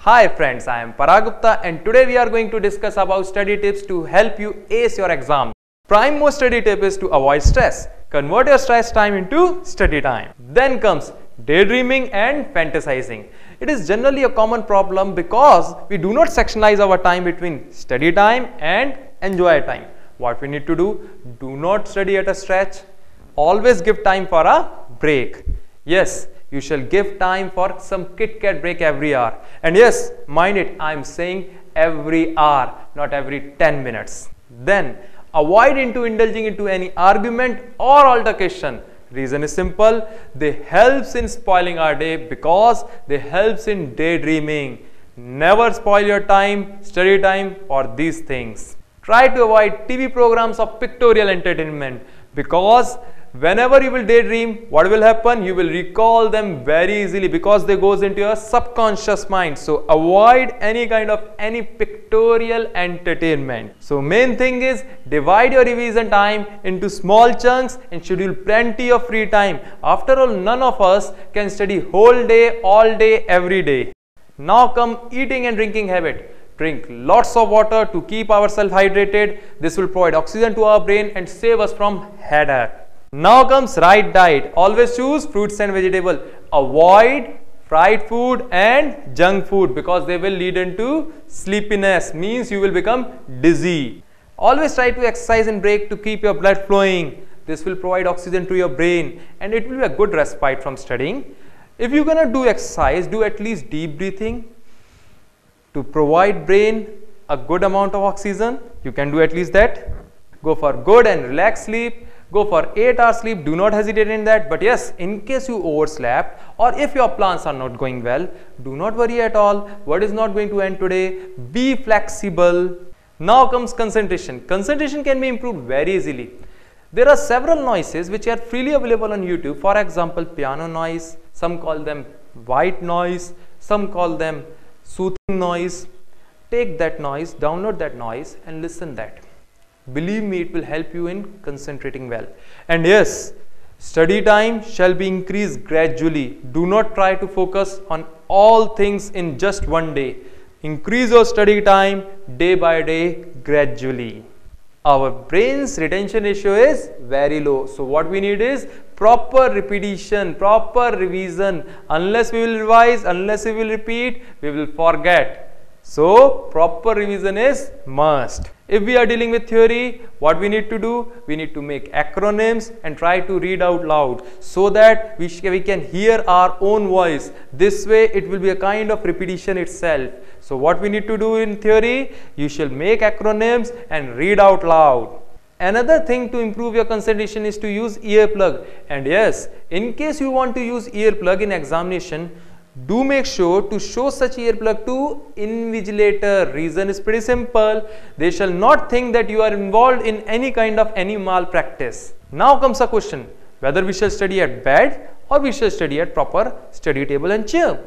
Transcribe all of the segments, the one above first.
Hi friends, I am Parag Gupta and today we are going to discuss about study tips to help you ace your exam. Prime most study tip is to avoid stress. Convert your stress time into study time. Then comes daydreaming and fantasizing. It is generally a common problem because we do not sectionalize our time between study time and enjoy time. What we need to do not study at a stretch. Always give time for a break. Yes, you shall give time for some Kit Kat break every hour. And yes, mind it, I am saying every hour, not every 10 minutes. Then avoid indulging into any argument or altercation. Reason is simple, they helps in spoiling our day because they helps in daydreaming. Never spoil your time, study time for these things. Try to avoid TV programs of pictorial entertainment because whenever you will daydream, what will happen? You will recall them very easily because they goes into your subconscious mind. So avoid any kind of pictorial entertainment. So main thing is divide your revision time into small chunks and schedule plenty of free time. After all, none of us can study whole day, all day, every day. Now come eating and drinking habit. Drink lots of water to keep ourselves hydrated. This will provide oxygen to our brain and save us from headache. Now comes right diet. Always choose fruits and vegetables. Avoid fried food and junk food because they will lead into sleepiness, means you will become dizzy. Always try to exercise and break to keep your blood flowing. This will provide oxygen to your brain and it will be a good respite from studying. If you're gonna do exercise, do at least deep breathing to provide brain a good amount of oxygen. You can do at least that. Go for good and relaxed sleep. Go for 8 hours sleep, do not hesitate in that. But yes, in case you overslept or if your plans are not going well, do not worry at all. What is not going to end today? Be flexible. Now comes concentration. Concentration can be improved very easily. There are several noises which are freely available on YouTube. For example, piano noise, some call them white noise, some call them soothing noise. Take that noise, download that noise and listen that. Believe me, it will help you in concentrating well. And yes, study time shall be increased gradually. Do not try to focus on all things in just one day. Increase your study time day by day gradually. Our brain's retention ratio is very low. So what we need is proper repetition, proper revision. Unless we will revise, unless we will repeat, we will forget. So proper revision is must. If we are dealing with theory, what we need to do? We need to make acronyms and try to read out loud so that we can hear our own voice. This way it will be a kind of repetition itself. So what we need to do in theory? You shall make acronyms and read out loud. Another thing to improve your concentration is to use earplug. And yes, in case you want to use earplug in examination, do make sure to show such earplug to invigilator. Reason is pretty simple. They shall not think that you are involved in any kind of malpractice. Now comes a question whether we shall study at bed or we shall study at proper study table and chair.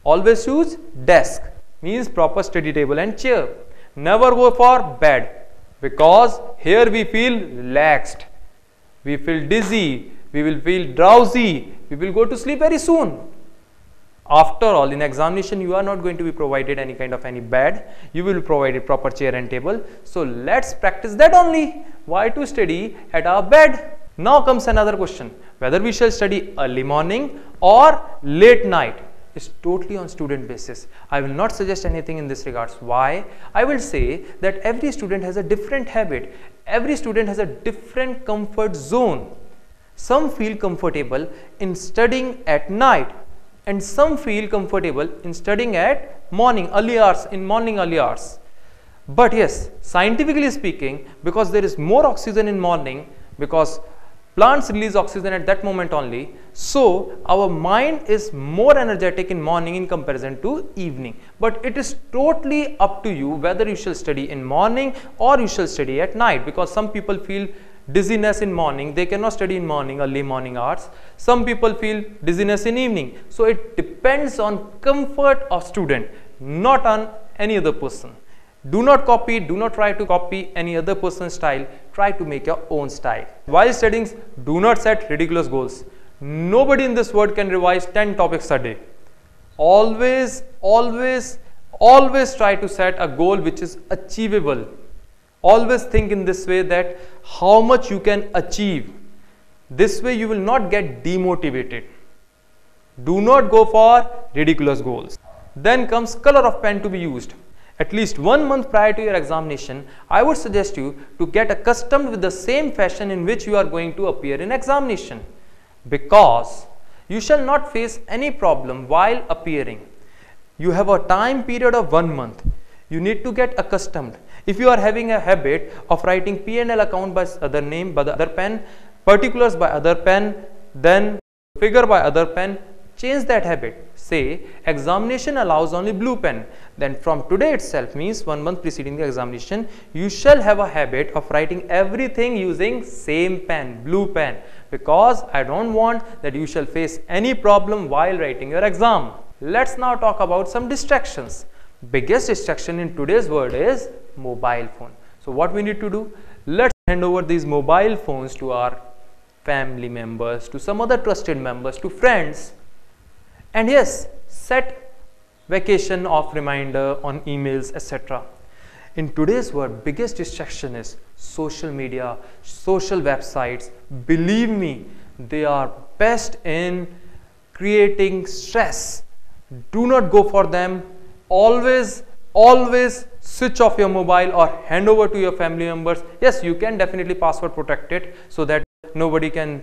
Always choose desk, means proper study table and chair. Never go for bed because here we feel relaxed, we feel dizzy, we will feel drowsy, we will go to sleep very soon. After all, in examination you are not going to be provided any kind of bed, you will be provided proper chair and table. So let's practice that only. Why to study at our bed? Now comes another question, whether we shall study early morning or late night. Is totally on student basis. I will not suggest anything in this regards. Why? I will say that every student has a different habit. Every student has a different comfort zone. Some feel comfortable in studying at night and some feel comfortable in studying at morning early hours. But yes, scientifically speaking, because there is more oxygen in morning, because plants release oxygen at that moment only, so our mind is more energetic in morning in comparison to evening. But it is totally up to you whether you shall study in morning or you shall study at night, because some people feel dizziness in morning, they cannot study in morning, early morning hours. Some people feel dizziness in evening. So it depends on comfort of student, not on any other person. Do not copy, do not try to copy any other person's style. Try to make your own style. While studying, do not set ridiculous goals. Nobody in this world can revise 10 topics a day. Always Always try to set a goal which is achievable. Always think in this way that how much you can achieve. This way you will not get demotivated. Do not go for ridiculous goals. Then comes color of pen to be used. At least 1 month prior to your examination, I would suggest you to get accustomed with the same fashion in which you are going to appear in examination, because you shall not face any problem while appearing. You have a time period of 1 month. You need to get accustomed. If you are having a habit of writing P&L account by other name, by the other pen, particulars by other pen, then figure by other pen, change that habit. Say examination allows only blue pen. Then from today itself, means 1 month preceding the examination, you shall have a habit of writing everything using same pen, blue pen, because I don't want that you shall face any problem while writing your exam. Let's now talk about some distractions. Biggest distraction in today's world is mobile phone. So what we need to do? Let's hand over these mobile phones to our family members, to some other trusted members, to friends. And yes, set vacation off reminder on emails, etc. In today's world, biggest distraction is social media, social websites. Believe me, they are best in creating stress. Do not go for them. Always switch off your mobile or hand over to your family members. Yes, you can definitely password protect it so that nobody can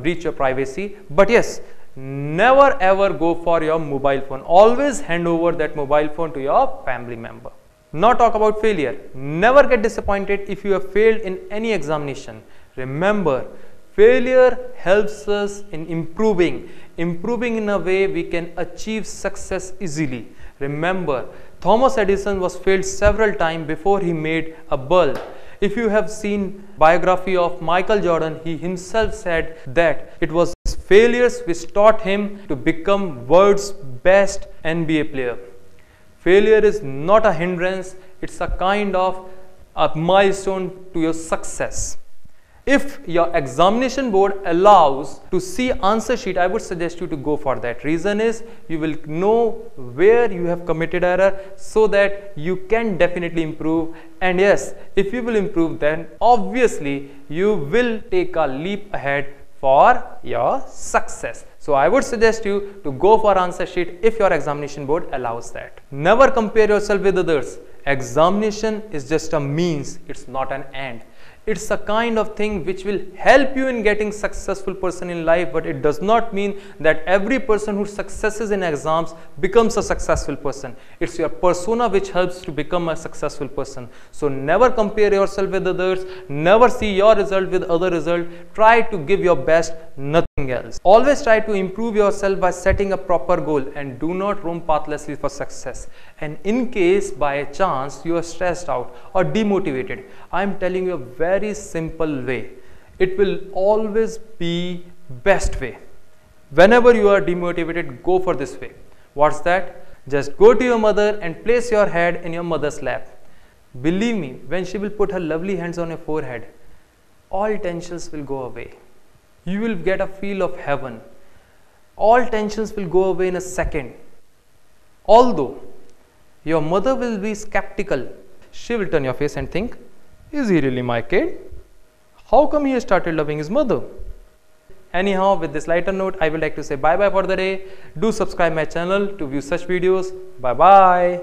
breach your privacy. But yes, never ever go for your mobile phone. Always hand over that mobile phone to your family member. Now talk about failure. Never get disappointed if you have failed in any examination. Remember, failure helps us in improving in a way we can achieve success easily. Remember, Thomas Edison was failed several times before he made a bulb. If you have seen biography of Michael Jordan, he himself said that it was his failures which taught him to become world's best NBA player. Failure is not a hindrance, it's a kind of a milestone to your success. If your examination board allows to see answer sheet, I would suggest you to go for that. Reason is you will know where you have committed error so that you can definitely improve. And yes, if you will improve, then obviously you will take a leap ahead for your success. So I would suggest you to go for answer sheet if your examination board allows that. Never compare yourself with others. Examination is just a means, it's not an end. It's a kind of thing which will help you in getting successful person in life, but it does not mean that every person who successes in exams becomes a successful person. It's your persona which helps to become a successful person. So never compare yourself with others, never see your result with other result. Try to give your best, nothing else. Always try to improve yourself by setting a proper goal and do not roam pathlessly for success. And in case by chance you are stressed out or demotivated, I am telling you a very simple way. It will always be best way. Whenever you are demotivated, go for this way. What's that? Just go to your mother and place your head in your mother's lap. Believe me, when she will put her lovely hands on your forehead, all tensions will go away. You will get a feel of heaven. All tensions will go away in a second. Although your mother will be skeptical, she will turn your face and think, is he really my kid? How come he has started loving his mother? Anyhow, with this lighter note, I would like to say bye-bye for the day. Do subscribe my channel to view such videos. Bye-bye.